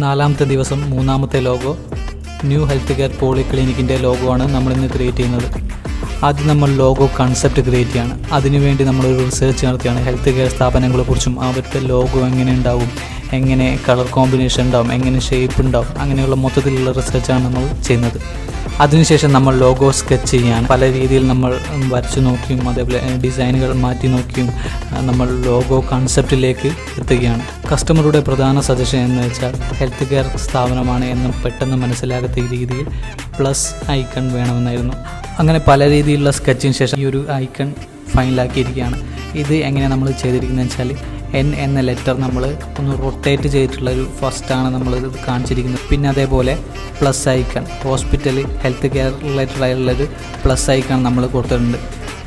നാലാമത്തെ ദിവസം മൂന്നാമത്തെ ലോഗോ ന്യൂ ഹെൽത്ത് കെയർ പോളിക്ലിനിക്കിൻ്റെ ലോഗോ ആണ് നമ്മളിന്ന് ക്രിയേറ്റ് ചെയ്യുന്നത്. ആദ്യം നമ്മൾ ലോഗോ കൺസെപ്റ്റ് ക്രിയേറ്റ് ചെയ്യാണ്. അതിനുവേണ്ടി നമ്മളൊരു റിസർച്ച് നടത്തിയാണ്. ഹെൽത്ത് കെയർ സ്ഥാപനങ്ങളെക്കുറിച്ചും അവരുടെ ലോഗോ എങ്ങനെ ഉണ്ടാവും, എങ്ങനെ കളർ കോമ്പിനേഷൻ ഉണ്ടാവും, എങ്ങനെ ഷേപ്പ് ഉണ്ടാവും, അങ്ങനെയുള്ള മൊത്തത്തിലുള്ള റിസർച്ചാണ് നമ്മൾ ചെയ്യുന്നത്. അതിനുശേഷം നമ്മൾ ലോഗോ സ്കെച്ച് ചെയ്യാൻ പല രീതിയിൽ നമ്മൾ വരച്ചു നോക്കിയും അതേപോലെ ഡിസൈനുകൾ മാറ്റി നോക്കിയും നമ്മൾ ലോഗോ കൺസെപ്റ്റിലേക്ക് എത്തുകയാണ്. കസ്റ്റമറുടെ പ്രധാന സജഷൻ എന്ന് വെച്ചാൽ ഹെൽത്ത് കെയർ സ്ഥാപനമാണ് എന്നും പെട്ടെന്ന് മനസ്സിലാകാത്ത രീതിയിൽ പ്ലസ് ഐക്കൺ വേണമെന്നായിരുന്നു. അങ്ങനെ പല രീതിയിലുള്ള സ്കെച്ചിന് ശേഷം ഈ ഒരു ഐക്കൺ ഫൈനലാക്കിയിരിക്കുകയാണ്. ഇത് എങ്ങനെ നമ്മൾ ചെയ്തിരിക്കുന്നത് വെച്ചാൽ എൻ എന്ന ലെറ്റർ നമ്മൾ ഒന്ന് റൊട്ടേറ്റ് ചെയ്തിട്ടുള്ളൊരു ഫസ്റ്റാണ് നമ്മൾ ഇത് കാണിച്ചിരിക്കുന്നത്. പിന്നെ അതേപോലെ plus icon hospital health care related ആയിട്ടുള്ളൊരു പ്ലസ് ഐക്കൺ നമ്മൾ കൊടുത്തിട്ടുണ്ട്.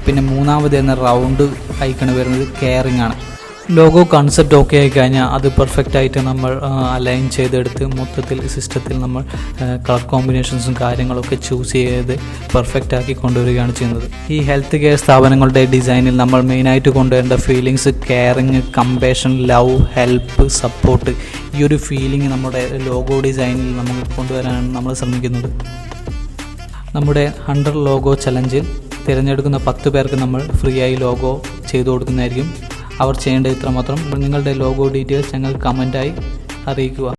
പിന്നെ മൂന്നാമത് എന്ന റൗണ്ട് ഐക്കൺ വരുന്നത് കെയറിങ് ആണ്. ലോഗോ കൺസെപ്റ്റ് ഓക്കെ ആയി കഴിഞ്ഞാൽ അത് പെർഫെക്റ്റ് ആയിട്ട് നമ്മൾ അലൈൻ ചെയ്തെടുത്ത് മൊത്തത്തിൽ സിസ്റ്റത്തിൽ നമ്മൾ കളർ കോമ്പിനേഷൻസും കാര്യങ്ങളൊക്കെ ചൂസ് ചെയ്ത് പെർഫെക്റ്റ് ആക്കി കൊണ്ടുവരികയാണ് ചെയ്യുന്നത്. ഈ ഹെൽത്ത് കെയർ സ്ഥാപനങ്ങളുടെ ഡിസൈനിൽ നമ്മൾ മെയിനായിട്ട് കൊണ്ടുവരേണ്ട feelings caring, compassion, love, help, support, ഈ ഒരു ഫീലിംഗ് നമ്മുടെ ലോഗോ ഡിസൈനിൽ നമ്മൾ കൊണ്ടുവരാനാണ് നമ്മൾ ശ്രമിക്കുന്നത്. നമ്മുടെ 100 ലോഗോ ചലഞ്ചിൽ തിരഞ്ഞെടുക്കുന്ന 10 പേർക്ക് നമ്മൾ ഫ്രീ ആയി ലോഗോ ചെയ്തു കൊടുക്കുന്നതായിരിക്കും. അവർ ചെയ്യേണ്ടത് ഇത്രമാത്രം. നിങ്ങളുടെ ലോഗോ ഡീറ്റെയിൽസ് ഞങ്ങൾക്ക് കമൻറ്റായി അറിയിക്കുക.